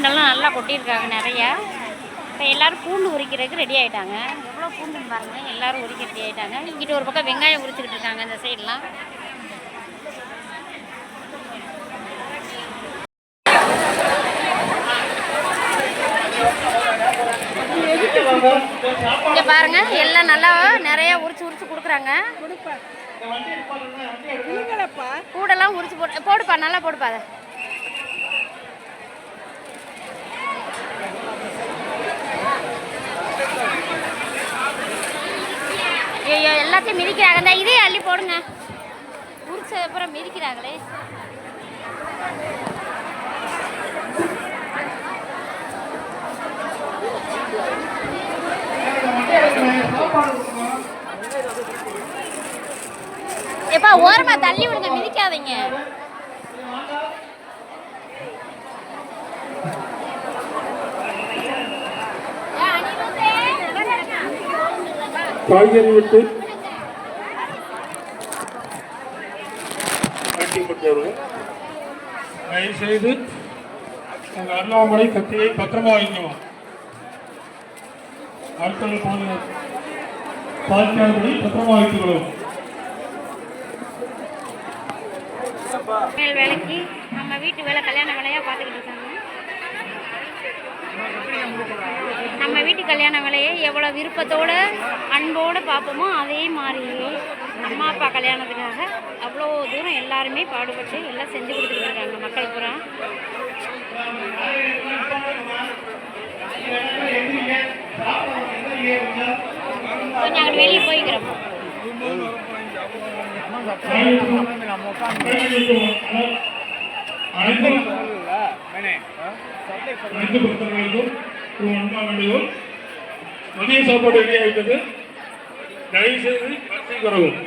பூண்டெல்லாம் நல்லா கொட்டியிருக்காங்க நிறையா. இப்போ எல்லோரும் பூண்டு உரிக்கிறதுக்கு ரெடி ஆகிட்டாங்க. எவ்வளோ பூண்டுன்னு பாருங்கள், எல்லோரும் உரிக்க ரெடி ஆகிட்டாங்க. இங்கிட்ட ஒரு பக்கம் வெங்காயம் உரிச்சிக்கிட்டு இருக்காங்க இந்த சைடெலாம். இங்கே பாருங்கள், எல்லாம் நல்லா நிறையா உரிச்சு கொடுக்குறாங்க. கூடெல்லாம் உரிச்சு போடுப்பா, நல்லா போடுப்பா. அதை ஐயோ எல்லாத்தையும் மிதிக்கிறாங்க. இதே அள்ளி போடுங்க. உரிச்ச அப்புறம் மிதிக்கிறாங்களே. எப்பா ஓரமா தள்ளி விடுங்க, மிதிக்காதீங்க. காய்கறி விட்டு கட்டிப்பட்டவர்கள் தயவு செய்து உங்கள் அருளாமலை கத்தியை பத்திரமா வைக்கணும். அடுத்தது பாதுகாப்படி பத்திரமா வைத்துக் கொள்ளும். மேல் வேலைக்கு நம்ம வீட்டு வேலை கல்யாண வேலையாக பார்த்துக்கிட்டு இருக்காங்க. நம்ம வீட்டு கல்யாண வேலையை எவ்வளோ விருப்பத்தோடு அன்போடு பார்ப்போமோ அதே மாதிரி அம்மா அப்பா கல்யாணத்துக்காக அவ்வளோ தூரம் எல்லாருமே பாடுபட்டு எல்லாம் செஞ்சு கொடுத்துட்டு இருக்காங்க மக்கள் பூரா. கொஞ்சம் அங்கே வெளியே போய்க்கிறோம். மதிய சாப்பாடு ரெடி ஆகிட்டது. தயவுசெய்து வரவும்.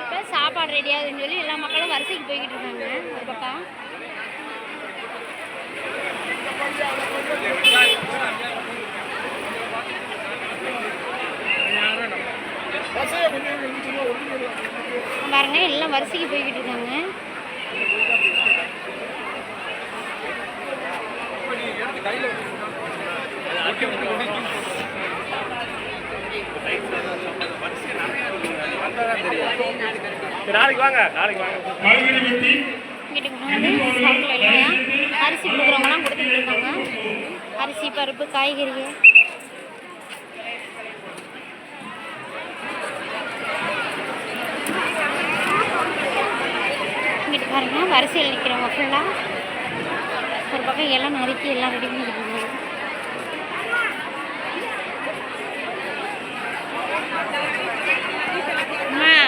இப்போ சாப்பாடு ரெடி ஆகுதுன்னு சொல்லி எல்லா மக்களும் வரிசைக்கு போய்கிட்டு இருக்காங்க. ஒரு பக்கம் பாருங்க, எல்லாம் வரிசைக்கு போய்கிட்டு இருக்காங்க. நாளைக்கு வாங்க, நாளைக்கு வாங்க. அரிசி கொடுக்குறவங்கலாம் கொடுத்துட்டு இருக்காங்க. அரிசி, பருப்பு, காய்கறி. இங்கிட்டு பாருங்க, வரிசையில் நிற்கிறவங்க ஃபுல்லாக ஒரு பக்கம் எல்லாம் நறுக்கி எல்லாம் ரெடி பண்ணிக்கிட்டு இருக்காங்க.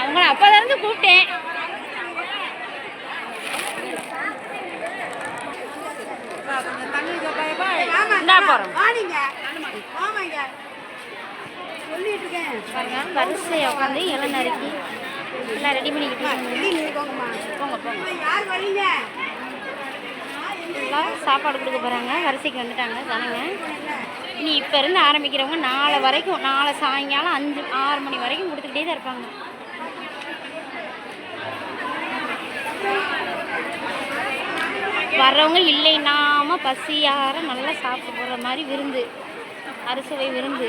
உங்களை அப்போதான் கூப்பிட்டேன். வரிசையை உட்காந்து எல்லாம் நறுக்கி எல்லாம் ரெடி பண்ணிக்கிட்டு போங்க போங்க. எல்லாம் சாப்பாடு கொடுக்க போகிறாங்க. வரிசைக்கு வந்துட்டாங்க ஜனங்க. இனி இப்போ இருந்து ஆரம்பிக்கிறவங்க நாளை வரைக்கும், நாளை சாயங்காலம் 5-6 மணி வரைக்கும் கொடுத்துக்கிட்டே தான் இருப்பாங்க. வர்றவங்க இல்லைன்னாம பசியார நல்லா சாப்பிட்டு போகிற மாதிரி விருந்து, அறுசுவை விருந்து.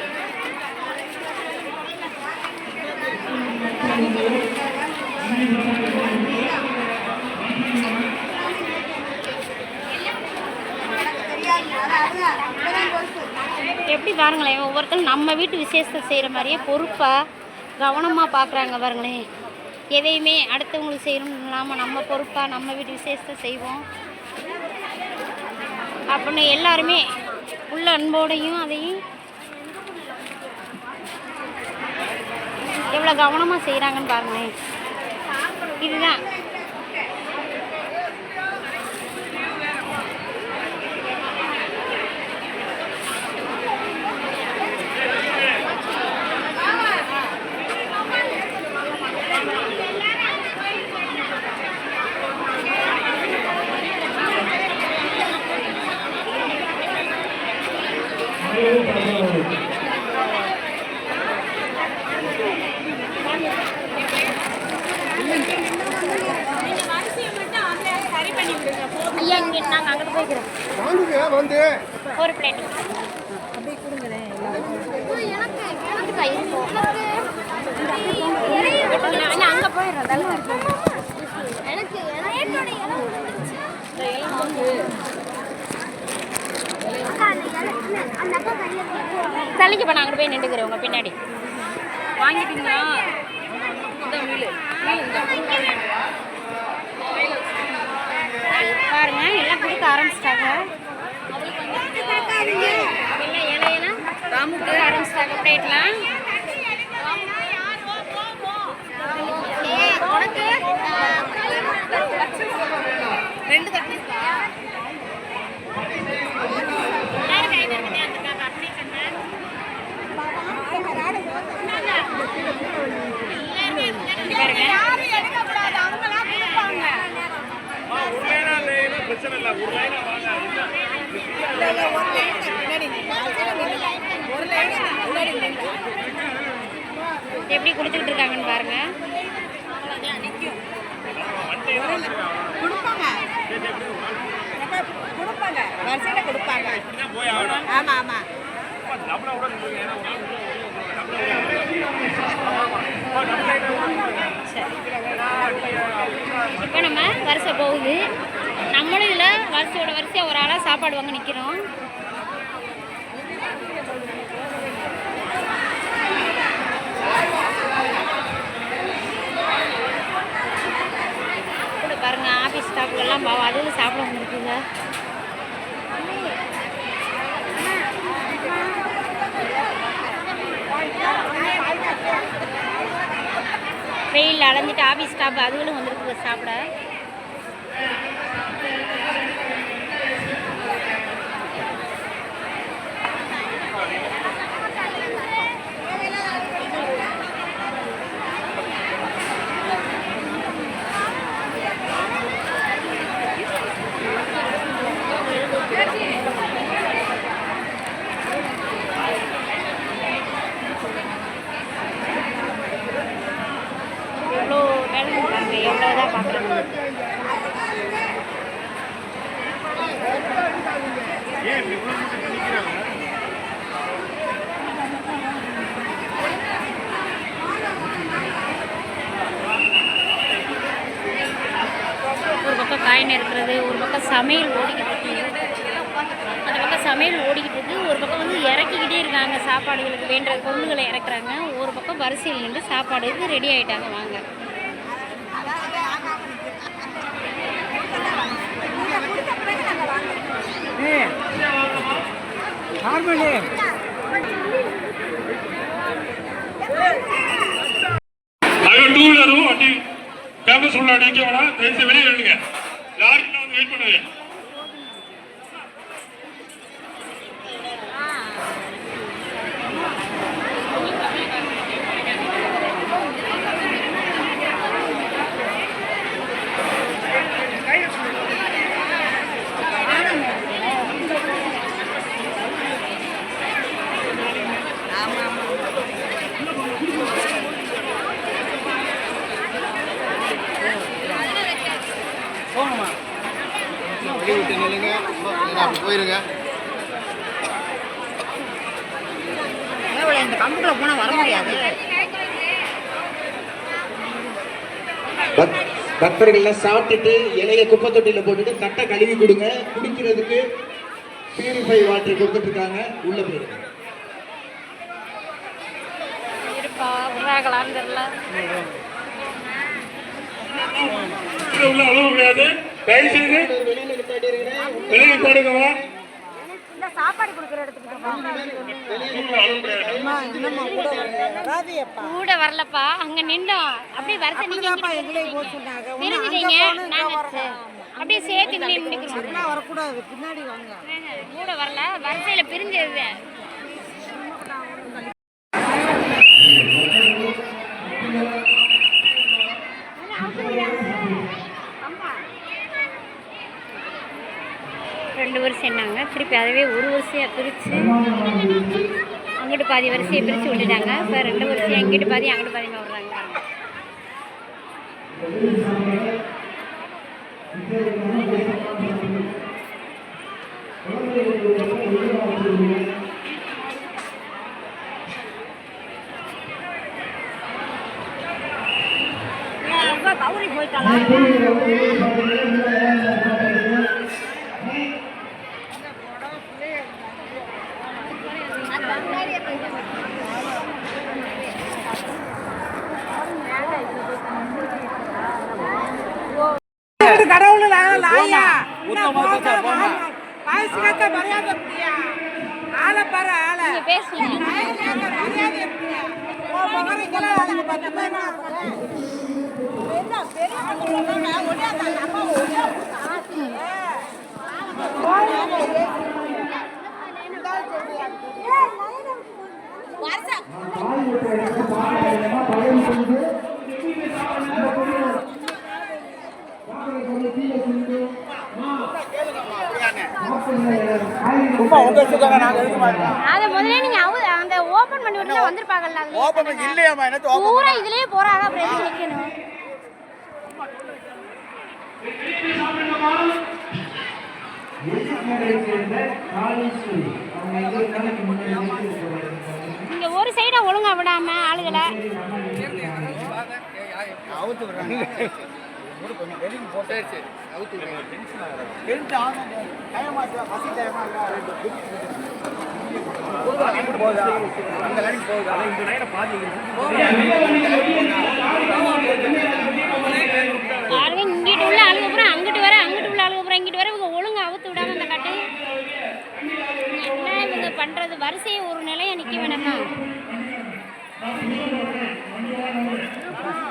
எப்படி பாருங்களேன், ஒவ்வொருத்தரும் நம்ம வீட்டு விசேஷத்தை செய்கிற மாதிரியே பொறுப்பாக கவனமாக பார்க்குறாங்க பாருங்களேன். எதையுமே அடுத்தவங்களுக்கு செய்யணும்னு இல்லாமல் நம்ம பொறுப்பாக நம்ம வீட்டு விசேஷத்தை செய்வோம் அப்படின்னு எல்லாருமே உள்ள அன்போடையும் அதையும் எவ்வளோ கவனமாக செய்கிறாங்கன்னு பாருங்களேன். இதுதான் ஐயா இங்கே நாங்கள் அங்கிட்டு போய்க்கிறோம். வந்து ஒரு பிளேட் அங்கே போயிடுறோம். தலைக்கு பண்ண அங்கிட்டு போய் நின்றுக்கிறேன் உங்க பின்னாடி. வாங்கிட்டீங்களா? பாருங்க எல்லாம் கொடுக்க ஆரம்பிச்சிட்டாங்க. இலையெல்லாம் கொடுக்க ஆரம்பிச்சிட்டாங்க பிளேட்லாம். ரெண்டு தட்டு பிரச்சனை இல்லை. ஒரு லைனா வாங்க. எப்படி கொடுத்துக்கிட்டு இருக்காங்கன்னு பாருங்க. கொடுப்பாங்க வரிசையில கொடுப்பாங்க. ஆமா ஆமா இப்போ நம்ம வரிசை போகுது. நம்மளும் இதில் வரிசையாக ஒரு ஆளாக சாப்பாடு வாங்க நிற்கிறோம். கூட பாருங்க ஆஃபீஸ் ஸ்டாஃப்கெல்லாம் அதுவும் சாப்பிட வந்துருக்குங்க. வெயில் அலைஞ்சிட்டு ஆஃபீஸ் ஸ்டாஃப் அதுகளும் வந்துருக்கு சாப்பிட. எவ்வளோ வேலை பண்ணுறாங்க, எவ்வளோதான் பார்க்குறாங்க. ஒரு பக்கம் காயின் இருக்கிறது, ஒரு பக்கம் சமையல் ஓடிக்கிட்டு இருக்கு. அந்த பக்கம் சமையல் ஓடிக்கிட்டு இருக்கு, ஒரு பக்கம் வந்து இறக்கிக்கிட்டே இருக்காங்க. சாப்பாடுகளுக்கு வேண்ட பொருள்களை இறக்குறாங்க. ஒரு பக்கம் வரிசையில் நின்று சாப்பாடுக்கு ரெடி ஆகிட்டாங்க. வாங்க டூ வீலரும் வண்டி கேம்பஸ் உள்ள அடிக்க வேணாம். தயவுசெய்து வெளியே எழுங்க. லாரிக்கு வந்து வெயிட் பண்ணுங்க. போயிருங்க. இந்த கம்புக்குள்ள போனா வர முடியாது. பக்தர்கள்லாம் சாப்பிட்டுட்டு இலைய குப்பை தொட்டியில போட்டுட்டு தட்டை கழுவி கொடுங்க. குடிக்கிறதுக்கு பியூரிஃபை வாட்டர் கொடுத்துட்டு இருக்காங்க. உள்ள போயிருங்க. இருப்பா விடுறாங்களான்னு தெரியல. உள்ள அளவு கிடையாது. தயவுசெய்து வெளியே பாடுங்கம்மா. இந்த சாப்பாடு கொடுக்குற இடத்துக்கு கூட வரலப்பா. அங்க நின்றோம் அப்படியே வரிசை பிரிஞ்சுட்டீங்க. அப்படியே சேர்த்து நின்றுக்கிறோம். வரக்கூடாது, பின்னாடி வாங்க. கூட வரல, வரிசையில பிரிஞ்சது. ரெண்டு வருஷம் என்னாங்க, திருப்பி அதுவே ஒரு வரிசையாக பிரித்து அங்கிட்டு பாதி வரிசையை பிரித்து விட்டுட்டாங்க. இப்போ ரெண்டு வரிசையாக இங்கிட்டு பாதி அங்கிட்டு பாதிங்க விடுறாங்க. கௌரி போயிட்டாளா? கடவுள் லாயா பாயசத்த மரியாதை அப்படியா ஆளை பாரு ஆளை நீங்க பேசுங்க. மரியாதை எப்படியா ஓ மகரிக்கெல்லாம் நாளைக்கு 10 பேர் என்ன பெரிய ஒரே அந்த அம்மா ஒரே அதை முதல்ல நீங்க அந்த ஓபன் பண்ணி விட்டு வந்திருப்பாங்கல்ல அதுலயே பூரா இதுலயே போறாங்க அப்புறம் எதுக்கு நிக்கணும்? நீங்க ஒரு சைடா ஒழுங்கா விடாம ஆளுகளை பாருங்க, இங்கிட்டு உள்ள ஆளுங்க அப்புறம் அங்கிட்டு வர, அங்கிட்டு உள்ள ஆளுங்க அப்புறம் இங்கிட்டு வர, இவங்க ஒழுங்கா அவுத்து விடாம அந்த கட்டு என்ன இவங்க பண்றது? வரிசையை ஒரு நிலையா நிக்க வேணாமா?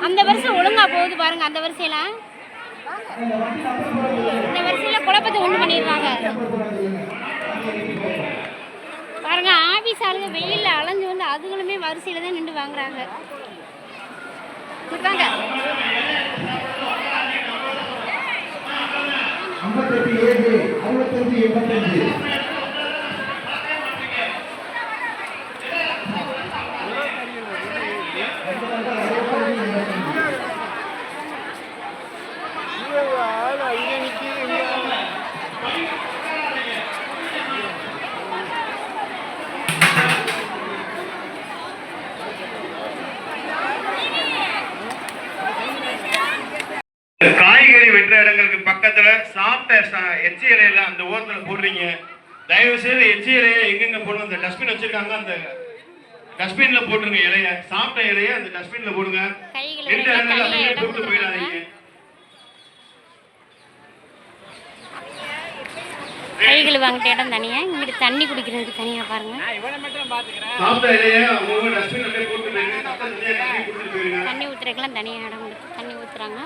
அந்த வரிசை ஒழுங்கா போகுது பாருங்க. அந்த வரிசையில இந்த வரிசையில குழப்பத்தை உண்டு பண்ணிடுவாங்க பாருங்க. ஆபீஸ் ஆளுங்க வெயில்ல அலைஞ்சு வந்து அதுகளுமே வரிசையில தான் நின்று வாங்குறாங்க. வாங்க. 58 காய்கறி வெட்டுற இடங்களுக்கு பக்கத்துல சாப்பிட்ட எச்சி இலையில அந்த ஓரத்துல போடுறீங்க. தயவு செய்து எச்சி இலையை எங்கெங்க போடணும், அந்த டஸ்ட்பின் வச்சிருக்காங்க, அந்த டஸ்ட்பின்ல போட்டுருங்க. இலைய சாப்பிட்ட இலைய அந்த டஸ்ட்பின்ல போடுங்க. எந்த இடத்துல கூப்பிட்டு போயிடாதீங்க. கைகள் வாங்கிட்ட இடம் தனியா, இங்கிட்டு தண்ணி குடிக்கிறதுக்கு தனியா பாருங்க. சாப்பிட்ட இலைய அவங்க டஸ்ட்பின்ல போட்டு போயிருங்க. தண்ணி ஊத்துறதுக்கெல்லாம் தனியா இடம் கொடுத்து தண்ணி ஊத்துறாங்க.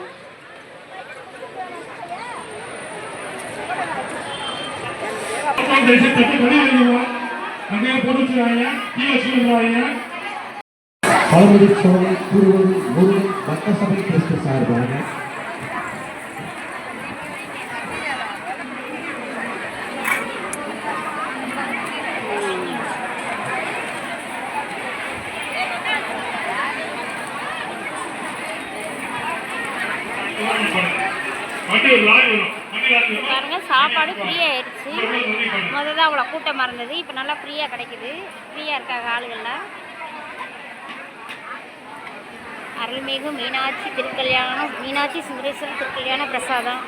பழமுதிர்ச்சோலை குருவன் முருகன் வட்டசபை கிறிஸ்து சார்பாக பாருங்க, சாப்பாடு ஃப்ரீயா ஆயிடுச்சு. முதல்ல அவ்வளோ கூட்டமாக இருந்தது, இப்போ நல்லா ஃப்ரீயாக கிடைக்குது. ஃப்ரீயாக இருக்காங்க ஆளுகள்லாம். அருள்மிகு மீனாட்சி திருக்கல்யாணம், மீனாட்சி சுந்தரேஸ்வரர் திருக்கல்யாண பிரசாதம்.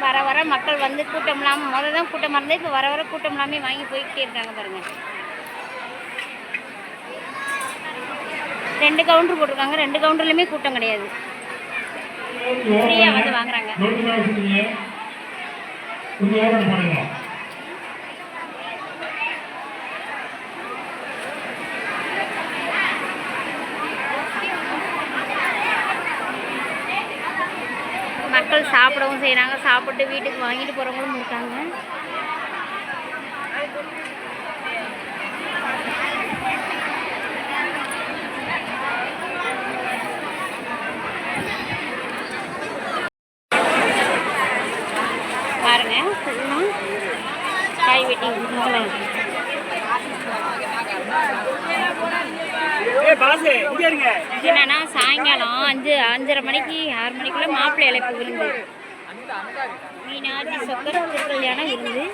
வர வர மக்கள் வந்து கூட்டம் இல்லாமல், முதல்ல தான் கூட்டமாக இருந்தது, இப்போ வர வர கூட்டம் இல்லாமல் வாங்கி போய்கிட்டே இருக்காங்க பாருங்க. 2 கவுண்டர் போட்டிருக்காங்க, 2 கவுண்டர்லையுமே கூட்டம் கிடையாது. ஃப்ரீயா வந்து வாங்குறாங்க. மக்கள் சாப்பிடவும் செய்கிறாங்க, சாப்பிட்டு வீட்டுக்கு வாங்கிட்டு போகிறவங்களும் இருக்காங்க. பாருங்க, காய் வெட்டி என்னன்னா சாயங்காலம் 5:30 மணிக்கு 6 மணிக்குள்ள மாப்பிள்ளை இலைப்பு விருந்து. மீனாட்சி சொக்கர் திருக்கல்யாணம் இருந்து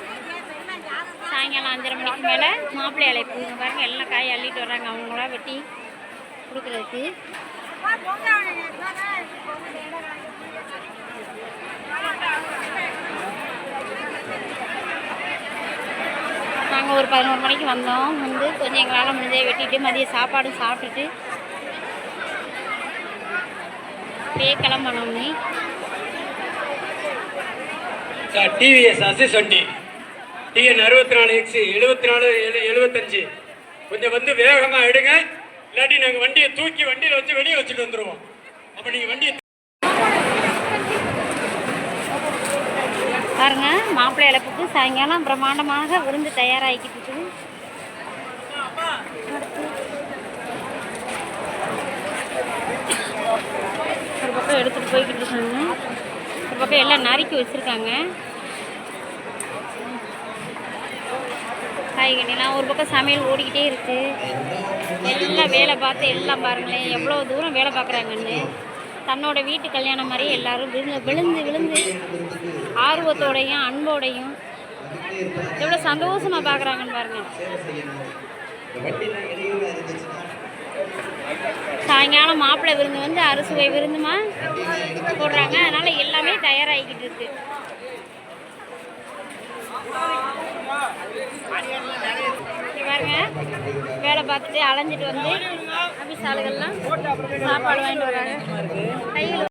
சாயங்காலம் 5:30 மணிக்கு மேலே மாப்பிள்ளை அழைப்பு. இங்க பாருங்க எல்லாம் காய் அள்ளிட்டு வர்றாங்க அவங்களா வெட்டி கொடுக்குறதுக்கு. நாங்கள் ஒரு 11 மணிக்கு வந்தோம். வந்து கொஞ்சம் எங்களால் முடிஞ்சதை வெட்டிட்டு மதிய சாப்பாடு சாப்பிட்டுட்டு அப்படியே கிளம்பணும்னு. டிவிஎஸ் அசிஸ் வண்டி டிஎன் 64X 74 75 கொஞ்சம் வந்து வேகமாக எடுங்க, இல்லாட்டி நாங்கள் வண்டியை தூக்கி வண்டியில் வச்சு வெளியே வச்சுட்டு வந்துடுவோம். அப்போ நீங்கள் வண்டியை பாருங்க மாப்பிள்ளை இழப்புக்கு சாயங்காலம் பிரம்மாண்டமாக விருந்து தயாராகிக்கிட்டு இருக்குது. ஒரு பக்கம் எடுத்துகிட்டு போய்கிட்டு இருக்காங்க, ஒரு பக்கம் எல்லாம் நறுக்கி வச்சுருக்காங்க காய்கறிலாம். ஒரு பக்கம் சமையல் ஓடிக்கிட்டே இருக்குது. எல்லாம் வேலை பார்த்து எல்லாம் பாருங்களேன் எவ்வளோ தூரம் வேலை பார்க்குறாங்கன்னு. தன்னோட வீட்டு கல்யாணம் மாதிரி எல்லாரும் விழுந்து விழுந்து ஆர்வத்தோடையும் அன்போடையும் எவ்வளோ சந்தோஷமாக பார்க்குறாங்கன்னு பாருங்க. சாயங்காலம் மாப்பிள்ளை விருந்து வந்து அறுசுவை விருந்துமா போடுறாங்க. அதனால எல்லாமே தயாராகிக்கிட்டு இருக்கு. பாருங்க வேலை பார்த்துட்டு அலைஞ்சிட்டு வந்து ஆஃபீஸ் ஆளுகள்லாம் சாப்பாடு வாங்கிட்டு வராங்க. கையில்